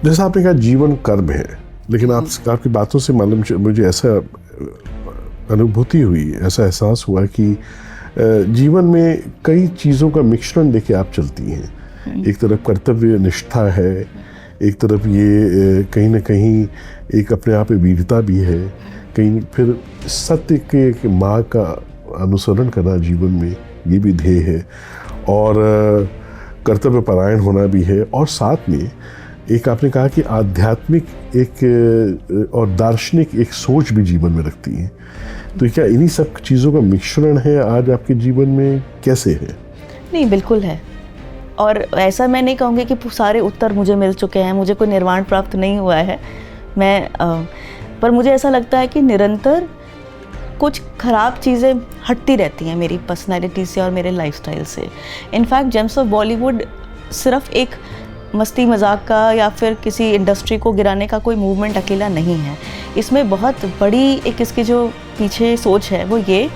जैसा आपने कहा जीवन कर्म है, लेकिन आपकी बातों से मालूम मुझे ऐसा अनुभूति हुई, ऐसा एहसास हुआ कि जीवन में कई चीज़ों का मिश्रण लेके आप चलती हैं। एक तरफ कर्तव्य निष्ठा है, एक तरफ ये कहीं ना कहीं एक अपने आप में वीरता भी है, कहीं फिर सत्य के माँ का अनुसरण करना जीवन में ये भी ध्येय है, और कर्तव्य परायण होना भी है, और साथ में एक आपने कहा कि आध्यात्मिक एक और दार्शनिक एक सोच भी जीवन में रखती है। तो क्या इन्हीं सब चीज़ों का मिश्रण है आज आपके जीवन में, कैसे है? नहीं, बिल्कुल है। और ऐसा मैं नहीं कहूँगी कि सारे उत्तर मुझे मिल चुके हैं, मुझे कोई निर्वाण प्राप्त नहीं हुआ है। पर मुझे ऐसा लगता है कि निरंतर कुछ ख़राब चीज़ें हटती रहती हैं मेरी पर्सनैलिटी से और मेरे लाइफस्टाइल से। इनफैक्ट जेम्स ऑफ बॉलीवुड सिर्फ एक मस्ती मजाक का या फिर किसी इंडस्ट्री को गिराने का कोई मूवमेंट अकेला नहीं है। इसमें बहुत बड़ी एक इसकी जो पीछे सोच है वो ये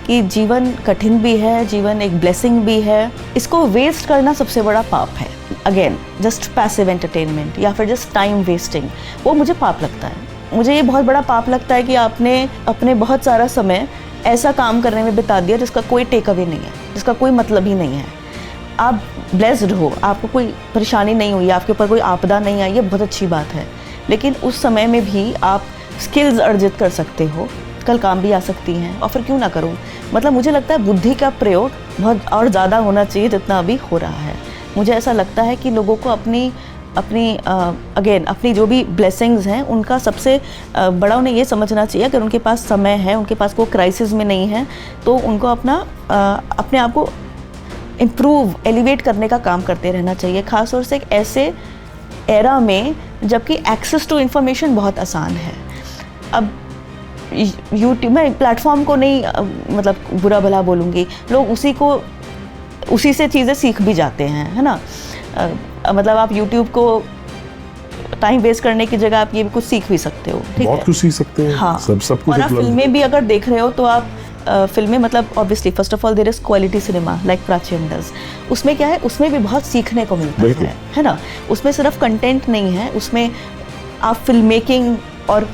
कि जीवन कठिन भी है, जीवन एक ब्लेसिंग भी है। इसको वेस्ट करना सबसे बड़ा पाप है। अगेन जस्ट पैसिव एंटरटेनमेंट या फिर जस्ट टाइम वेस्टिंग, वो मुझे पाप लगता है। मुझे ये बहुत बड़ा पाप लगता है कि आपने अपने बहुत सारा समय ऐसा काम करने में बिता दिया जिसका कोई टेक अवे नहीं है, जिसका कोई मतलब ही नहीं है। आप ब्लेस्ड हो, आपको कोई परेशानी नहीं हुई, आपके ऊपर कोई आपदा नहीं आई, ये बहुत अच्छी बात है। लेकिन उस समय में भी आप स्किल्स अर्जित कर सकते हो, कल काम भी आ सकती हैं, और फिर क्यों ना करूं। मतलब मुझे लगता है बुद्धि का प्रयोग बहुत और ज़्यादा होना चाहिए जितना अभी हो रहा है। मुझे ऐसा लगता है कि लोगों को अपनी जो भी ब्लेसिंग्स हैं उनका सबसे बड़ा उन्हें ये समझना चाहिए, अगर उनके पास समय है, उनके पास कोई क्राइसिस में नहीं है, तो उनको अपने आप को इम्प्रूव एलिवेट करने का काम करते रहना चाहिए। ख़ास तौर से एक ऐसे एरा में जबकि एक्सेस टू इन्फॉर्मेशन बहुत आसान है। अब यूट्यूब में प्लेटफॉर्म को नहीं मतलब बुरा भला बोलूँगी, लोग उसी से चीज़ें सीख भी जाते हैं, है ना। मतलब आप यूट्यूब को टाइम वेस्ट करने की जगह आप ये भी कुछ सीख भी सकते हो, ठीक है, बहुत कुछ सीख सकते हैं। हाँ, सब कुछ। और आप फिल्में भी अगर देख रहे हो तो आप फिल्में मतलब obviously first of all there is quality cinema like Prachin does. उसमें क्या है, उसमें भी बहुत सीखने को मिलता है ना। उसमें सिर्फ कंटेंट नहीं है, उसमें आप फिल्म मेकिंग और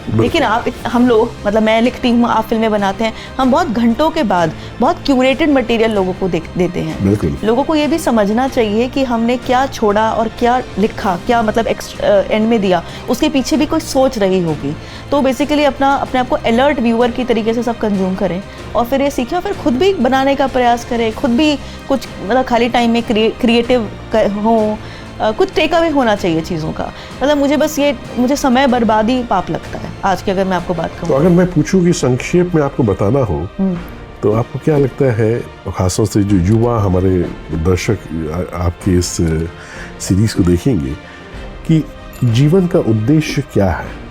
लेकिन हम लोग मतलब मैं लिखती हूँ, आप फिल्में बनाते हैं, हम बहुत घंटों के बाद बहुत क्यूरेटेड मटेरियल लोगों को देते हैं। लोगों को ये भी समझना चाहिए कि हमने क्या छोड़ा और क्या लिखा, क्या मतलब एंड में दिया, उसके पीछे भी कोई सोच रही होगी। तो बेसिकली अपने आप को अलर्ट व्यूअर की तरीके से सब कंज्यूम करें और फिर ये सीखें और फिर खुद भी बनाने का प्रयास करें, खुद भी कुछ मतलब खाली टाइम में क्रिएटिव हो, कुछ टेक अवे होना चाहिए चीज़ों का। मतलब मुझे समय बर्बादी पाप लगता है आज की, अगर मैं आपको बात कहूँ। तो अगर मैं पूछूं कि संक्षेप में आपको बताना हो तो आपको क्या लगता है, खासतौर से जो युवा हमारे दर्शक आपके इस सीरीज को देखेंगे, कि जीवन का उद्देश्य क्या है?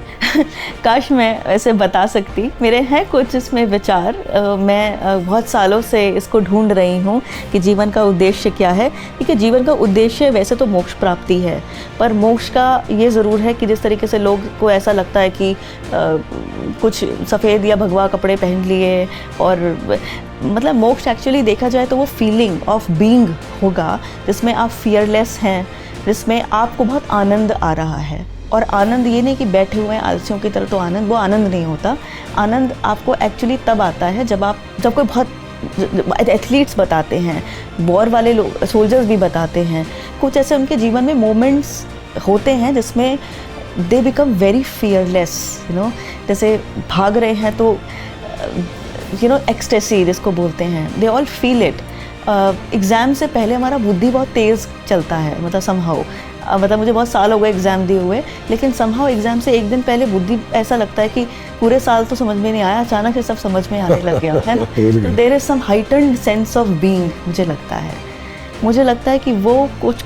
काश मैं ऐसे बता सकती। मेरे हैं कुछ इसमें विचार, मैं बहुत सालों से इसको ढूंढ रही हूँ कि जीवन का उद्देश्य क्या है। क्योंकि जीवन का उद्देश्य वैसे तो मोक्ष प्राप्ति है, पर मोक्ष का ये ज़रूर है कि जिस तरीके से लोग को ऐसा लगता है कि कुछ सफ़ेद या भगवा कपड़े पहन लिए, और मतलब मोक्ष एक्चुअली देखा जाए तो वो फीलिंग ऑफ बीइंग होगा जिसमें आप फियरलेस हैं, जिसमें आपको बहुत आनंद आ रहा है। और आनंद ये नहीं कि बैठे हुए हैं आलसियों की तरह, तो वो आनंद नहीं होता। आनंद आपको एक्चुअली तब आता है जब कोई बहुत एथलीट्स बताते हैं, वॉर वाले लोग, सोल्जर्स भी बताते हैं, कुछ ऐसे उनके जीवन में मोमेंट्स होते हैं जिसमें दे बिकम वेरी फियरलेस, जैसे भाग रहे हैं तो एक्सटेसी जिसको बोलते हैं, they all feel it. Exam से पहले हमारा बुद्धि बहुत तेज़ चलता है, मतलब समहाउ मतलब मुझे बहुत साल हो गए एग्ज़ाम दिए हुए, लेकिन समहाउ एग्ज़ाम से एक दिन पहले बुद्धि ऐसा लगता है कि पूरे साल तो समझ में नहीं आया, अचानक से सब समझ में आने लग गया है ना। तो there is some heightened sense of being. मुझे लगता है कि वो कुछ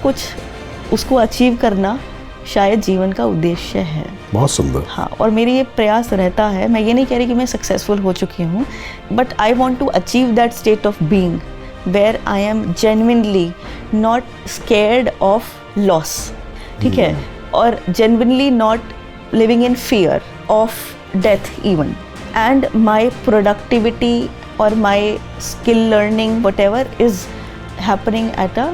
उसको अचीव करना शायद जीवन का उद्देश्य है। बहुत सुंदर। हाँ, और मेरी ये प्रयास रहता है, मैं ये नहीं कह रही कि मैं सक्सेसफुल हो चुकी हूँ, but I want to achieve that state of being where I am genuinely not scared of loss, ठीक है, और genuinely not living in fear of death even, and my productivity or my skill learning whatever is happening at a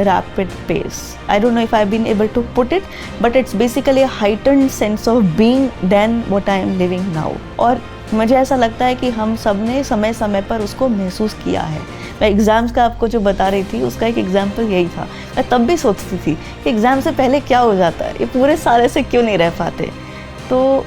rapid pace. I don't know if I've been able to put it, but it's basically a heightened sense of being than what I am living now. और मुझे ऐसा लगता है कि हम सब ने समय समय पर उसको महसूस किया है. मैं एग्ज़ाम्स का आपको जो बता रही थी उसका एक एग्जाम्पल यही था. मैं तब भी सोचती थी कि एग्ज़ाम से पहले क्या हो जाता है, ये पूरे साल से क्यों नहीं रह पाते. तो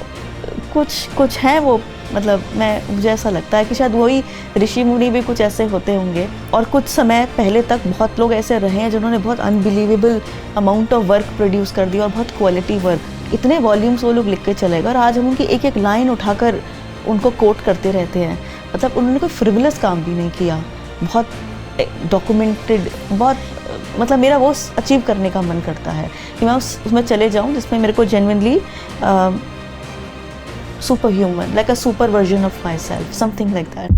कुछ है वो, मतलब मुझे ऐसा लगता है कि शायद वही ऋषि मुनि भी कुछ ऐसे होते होंगे. और कुछ समय पहले तक बहुत लोग ऐसे रहे हैं जिन्होंने बहुत unbelievable amount of work produce कर दिया और बहुत क्वालिटी वर्क, इतने वॉल्यूम्स वो लोग लिख के चले गए और आज हम उनकी एक एक लाइन उठाकर उनको कोट करते रहते हैं. मतलब उन्होंने कोई फ्रिवलस काम भी नहीं किया, बहुत डॉक्यूमेंटेड, बहुत मतलब मेरा वो अचीव करने का मन करता है कि मैं उसमें चले जाऊँ जिसमें मेरे को genuinely superhuman, like a super version of myself, something like that.